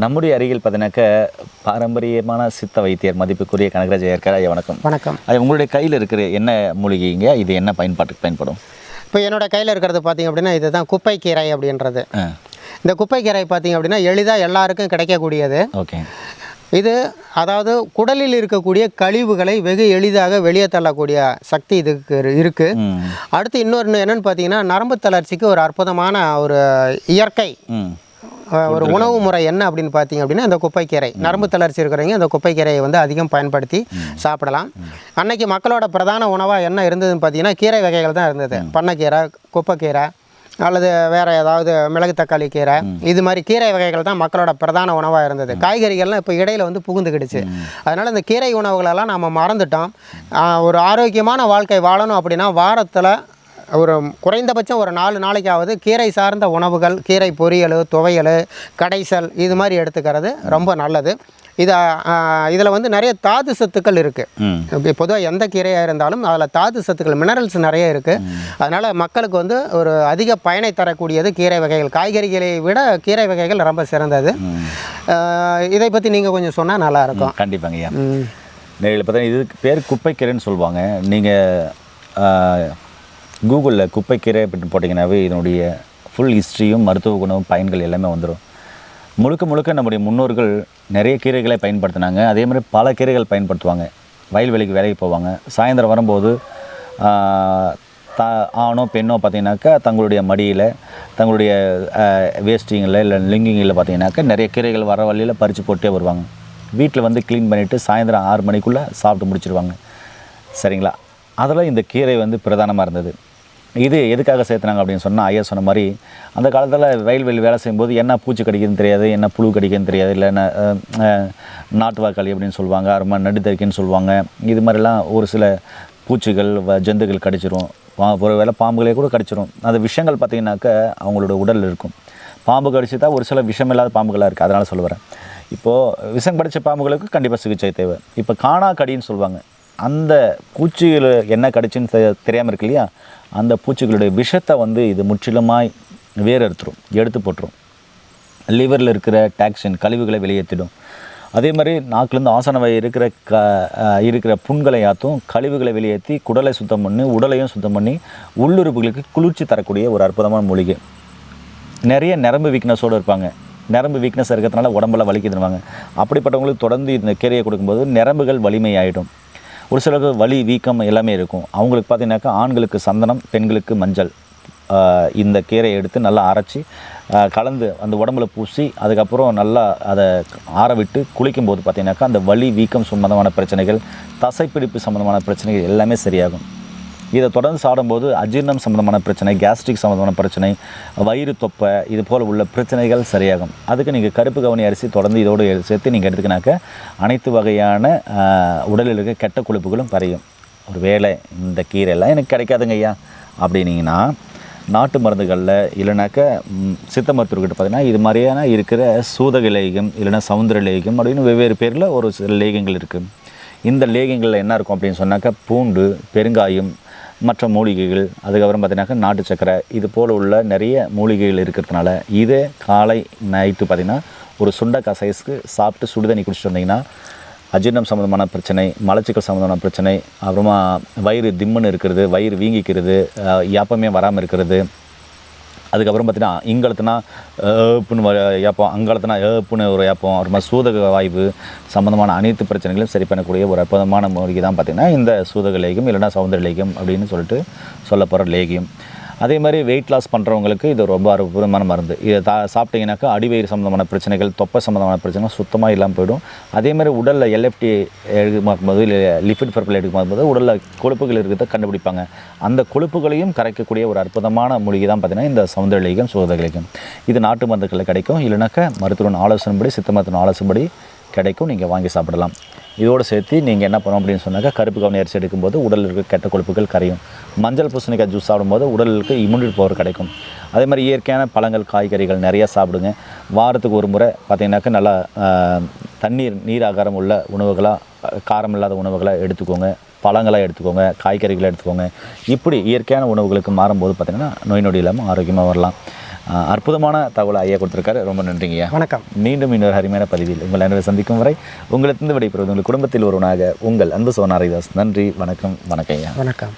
நம்முடைய அருகில் பார்த்தீங்கன்னாக்க பாரம்பரியமான சித்த வைத்தியர் மதிப்புக்குரிய கனகராஜ் ஐயா இருக்கார். ஐயா வணக்கம். வணக்கம். அது உங்களுடைய கையில் இருக்கிற என்ன மூலிகைங்க? இது என்ன பயன்பாட்டுக்கு பயன்படும்? இப்போ என்னோட கையில் இருக்கிறது பார்த்திங்க அப்படின்னா இதுதான் குப்பைக்கீரை அப்படின்றது. இந்த குப்பைக்கீரை பார்த்திங்க அப்படின்னா எளிதாக எல்லாருக்கும் கிடைக்கக்கூடியது. ஓகே. இது அதாவது குடலில் இருக்கக்கூடிய கழிவுகளை வெகு எளிதாக வெளியே தள்ளக்கூடிய சக்தி இதுக்கு இருக்குது. அடுத்து இன்னொன்று என்னென்னு பார்த்தீங்கன்னா நரம்பு தளர்ச்சிக்கு ஒரு அற்புதமான ஒரு இயற்கை ஒரு உணவு முறை என்ன அப்படின்னு பார்த்தீங்க அப்படின்னா இந்த குப்பைக்கீரை. நரம்பு தளர்ச்சி இருக்கிறவங்க இந்த குப்பைக்கீரையை வந்து அதிகம் பயன்படுத்தி சாப்பிடலாம். அன்னைக்கு மக்களோட பிரதான உணவாக என்ன இருந்ததுன்னு பார்த்தீங்கன்னா கீரை வகைகள் தான் இருந்தது. பண்ணைக்கீரை, குப்பைக்கீரை அல்லது வேறு ஏதாவது மிளகு தக்காளி கீரை, இது மாதிரி கீரை வகைகள் தான் மக்களோட பிரதான உணவாக இருந்தது. காய்கறிகள்லாம் இப்போ இடையில் வந்து புகுந்துக்கிடுச்சு. அதனால் இந்த கீரை உணவுகளெல்லாம் நம்ம மறந்துட்டோம். ஒரு ஆரோக்கியமான வாழ்க்கை வாழணும் அப்படின்னா வாரத்தில் ஒரு குறைந்தபட்சம் ஒரு 4 நாளைக்காவது கீரை சார்ந்த உணவுகள், கீரை பொரியல், துவையல், கடைசல் இது மாதிரி எடுத்துக்கிறது ரொம்ப நல்லது. இதில் வந்து நிறைய தாது சத்துக்கள் இருக்குது. பொதுவாக எந்த கீரையாக இருந்தாலும் அதில் தாது சத்துக்கள், மினரல்ஸ் நிறைய இருக்குது. அதனால் மக்களுக்கு வந்து ஒரு அதிக பயனை தரக்கூடியது கீரை வகைகள். காய்கறிகளை விட கீரை வகைகள் ரொம்ப சிறந்தது. இதை பற்றி நீங்கள் கொஞ்சம் சொன்னால் நல்லாயிருக்கும். கண்டிப்பாங்க ஐயா. நேரில் பார்த்தீங்கன்னா இதுக்கு பேர் குப்பைக்கீரைன்னு சொல்லுவாங்க. நீங்கள் கூகுளில் குப்பைக்கீரை அப்படின்னு போட்டிங்கன்னாவே இதனுடைய ஃபுல் ஹிஸ்ட்ரியும் மருத்துவ குணமும் பயன்கள் எல்லாமே வந்துடும். முழுக்க நம்முடைய முன்னோர்கள் நிறைய கீரைகளை பயன்படுத்தினாங்க. அதே மாதிரி பல கீரைகள் பயன்படுத்துவாங்க. வயல்வெளிக்கு வேலைக்கு போவாங்க. சாயந்தரம் வரும்போது ஆணோ பெண்ணோ பார்த்திங்கனாக்கா தங்களுடைய மடியில், தங்களுடைய வேஸ்டிங்கில் இல்லை லிங்கிங்கில் பார்த்திங்கனாக்கா நிறைய கீரைகள் வர வழியில் பறித்து போட்டே வருவாங்க. வீட்டில் வந்து க்ளீன் பண்ணிவிட்டு சாயந்தரம் 6 மணிக்குள்ளே சாப்பிட்டு முடிச்சிருவாங்க. சரிங்களா? அதில் இந்த கீரை வந்து பிரதானமாக இருந்தது. இது எதுக்காக சேர்த்துனாங்க அப்படின்னு சொன்னால், ஐயா சொன்ன மாதிரி அந்த காலத்தில் வயல்வெளி வேலை செய்யும்போது என்ன பூச்சி கடிக்குதுன்னு தெரியாது, என்ன புழு கடிக்குதுன்னு தெரியாது, இல்லை நாட்டு வாக்காளி அப்படின்னு சொல்லுவாங்க, அருமா நடுத்தறிக்கைன்னு சொல்லுவாங்க. இது மாதிரிலாம் ஒரு சில பூச்சிகள் ஜந்துகள் கடிச்சிரும். ஒரு வேளை பாம்புகளே கூட கடிச்சிரும். அந்த விஷயங்கள் பார்த்திங்கனாக்கா அவங்களோட உடலில் இருக்கும். பாம்பு கடிச்சு தான் ஒரு சில விஷம் இல்லாத பாம்புகளாக இருக்குது. அதனால் சொல்ல வரேன். இப்போது விஷம் கடித்த பாம்புகளுக்கு கண்டிப்பாக சிகிச்சை தேவை. இப்போ காணா கடின்னு சொல்லுவாங்க. அந்த பூச்சிகள் என்ன கடிச்சுன்னு தெரியாமல் இருக்கு இல்லையா, அந்த பூச்சிகளுடைய விஷத்தை வந்து இது முற்றிலுமாய் வேறறுத்துரும், எடுத்து போட்டுரும். லிவரில் இருக்கிற டாக்ஸின் கழிவுகளை வெளியேற்றிடும். அதே மாதிரி நாக்குலேருந்து ஆசன வாய் இருக்கிற புண்களை ஆற்றும் கழிவுகளை வெளியேற்றி குடலை சுத்தம் பண்ணி உடலையும் சுத்தம் பண்ணி உள்ளுறுப்புகளுக்கு குளிர்ச்சி தரக்கூடிய ஒரு அற்புதமான மூலிகை. நிறைய நரம்பு வீக்னஸோடு இருப்பாங்க. நரம்பு வீக்னஸ் இருக்கிறதுனால உடம்பெல்லாம் வலிக்குதுவாங்க. அப்படிப்பட்டவங்களுக்கு தொடர்ந்து இந்த கீரையை கொடுக்கும்போது நரம்புகள் வலிமையாயிடும். ஒரு சிலருக்கு வலி, வீக்கம் எல்லாமே இருக்கும். அவங்களுக்கு பார்த்திங்கனாக்கா ஆண்களுக்கு சந்தனம், பெண்களுக்கு மஞ்சள், இந்த கீரையை எடுத்து நல்லா அரைச்சி கலந்து அந்த உடம்புல பூசி அதுக்கப்புறம் நல்லா அதை ஆற விட்டு குளிக்கும்போது பார்த்திங்கனாக்கா அந்த வலி, வீக்கம் சம்பந்தமான பிரச்சனைகள், தசைப்பிடிப்பு சம்பந்தமான பிரச்சனைகள் எல்லாமே சரியாகும். இதை தொடர்ந்து சாப்பிடும்போது அஜீர்ணம் சம்மந்தமான பிரச்சனை, கேஸ்ட்ரிக் சம்மந்தமான பிரச்சனை, வயிறு தொப்பை, இது போல் உள்ள பிரச்சனைகள் சரியாகும். அதுக்கு நீங்கள் கருப்பு கவுனி அரிசி தொடர்ந்து இதோடு சேர்த்து நீங்கள் எடுத்துக்கினாக்க அனைத்து வகையான உடலில் இருக்க கெட்ட கொழுப்புகளும் கரையும். ஒரு வேளை இந்த கீரையெல்லாம் எனக்கு கிடைக்காதுங்க ஐயா அப்படின்னீங்கன்னா நாட்டு மருந்துகளில் இல்லைனாக்கா சித்த மருத்துவர்கிட்ட பார்த்திங்கன்னா இது மாதிரியான இருக்கிற சூதக லேகியம் இல்லைனா சவுந்தர லேகியம் அப்படின்னு வெவ்வேறு பேரில் ஒரு சில லேகியங்கள் இருக்குது. இந்த லேகியங்களில் என்ன இருக்கும் அப்படின்னு சொன்னாக்கா பூண்டு, பெருங்காயம், மற்ற மூலிகைகள், அதுக்கப்புறம் பார்த்திங்கனாக்கா நாட்டு சக்கரை, இது போல் உள்ள நிறைய மூலிகைகள் இருக்கிறதுனால இதே காலை நைட்டு பார்த்திங்கன்னா ஒரு சுண்டக்காய் சைஸ்க்கு சாப்பிட்டு சுடுதண்ணி குடிச்சிட்டு வந்திங்கன்னா அஜீர்ணம் சம்மந்தமான பிரச்சனை, மலச்சிக்கல் சம்மந்தமான பிரச்சனை, அப்புறமா வயிறு திம்முன்னு இருக்கிறது, வயிறு வீங்கிக்கிறது, யாப்பமே வராமல் இருக்கிறது, அதுக்கப்புறம் பார்த்திங்கன்னா இங்கலத்துனா ஏப்புன்னு ஏப்பம், அங்கலத்துனா ஏப்புன்னு ஒரு ஏப்பம், அப்புறமா சூதக வாய்வு சம்மந்தமான அனைத்து பிரச்சனைகளையும் சரி பண்ணக்கூடிய ஒரு அற்புதமான மூலிகை தான் பார்த்திங்கன்னா இந்த சூதக லேகியம் இல்லைனா சவுந்தர லேகியம் அப்படின்னு சொல்லிட்டு சொல்ல போகிற லேகியம். அதே மாதிரி வெயிட் லாஸ் பண்ணுறவங்களுக்கு இது ரொம்ப அற்புதமான மருந்து. இதை சாப்பிட்டீங்கன்னாக்கா அடிவயிறு சம்மந்தமான பிரச்சனைகள், தொப்பை சம்மந்தமான பிரச்சனைகள் சுத்தமாக இல்லாமல் போயிடும். அதே மாதிரி உடலில் எல்எஃப்டி எடுக்கும்போது இல்லை லிஃபிட் பர்பிள் எடுக்கும்போது உடலில் கொழுப்புகள் இருக்கிறத கண்டுபிடிப்பாங்க. அந்த கொழுப்புகளையும் கரைக்கக்கூடிய ஒரு அற்புதமான மூலிகை தான் பார்த்திங்கன்னா இந்த சவுந்தர லேகியம், சூதக லேகியம். இது நாட்டு மருந்துகளில் கிடைக்கும். இல்லைனாக்கா மருத்துவன் ஆலோசனைப்படி, சித்த மருத்துவன் ஆலோசனைப்படி கிடைக்கும். நீங்கள் வாங்கி சாப்பிடலாம். இதோடு சேர்த்து நீங்கள் என்ன பண்ணணும் அப்படின்னு சொன்னாக்கா கருப்பு கவுனி அரிசி எடுக்கும்போது உடலில் இருக்க கெட்ட கொழுப்புகள் கரையும். மஞ்சள் பூசணிக்காய் ஜூஸ் சாப்பிடும்போது உடலுக்கு இம்யூனிட்டி பவர் கிடைக்கும். அதே மாதிரி இயற்கையான பழங்கள், காய்கறிகள் நிறையா சாப்பிடுங்க. வாரத்துக்கு ஒரு முறை பார்த்திங்கனாக்கா நல்லா நீர் ஆகாரம் உள்ள உணவுகளாக, காரம் இல்லாத உணவுகளாக எடுத்துக்கோங்க. பழங்களாக எடுத்துக்கோங்க, காய்கறிகளை எடுத்துக்கோங்க. இப்படி இயற்கையான உணவுகளுக்கு மாறும்போது பார்த்திங்கன்னா நோய் நொடி இல்லாமல் ஆரோக்கியமாக வரலாம். அற்புதமான தகவலை ஐயா கொடுத்துருக்காரு. ரொம்ப நன்றிங்கய்யா. வணக்கம். மீண்டும் இன்னொரு அருமையான பதிவில் உங்கள் அனைவரை சந்திக்கும் வரை உங்களிடத்திலிருந்து விடைபெறுவது உங்கள் குடும்பத்தில் ஒருவனாக உங்கள் அன்பு சோனாரிதாஸ். நன்றி, வணக்கம். வணக்கம் ஐயா. வணக்கம்.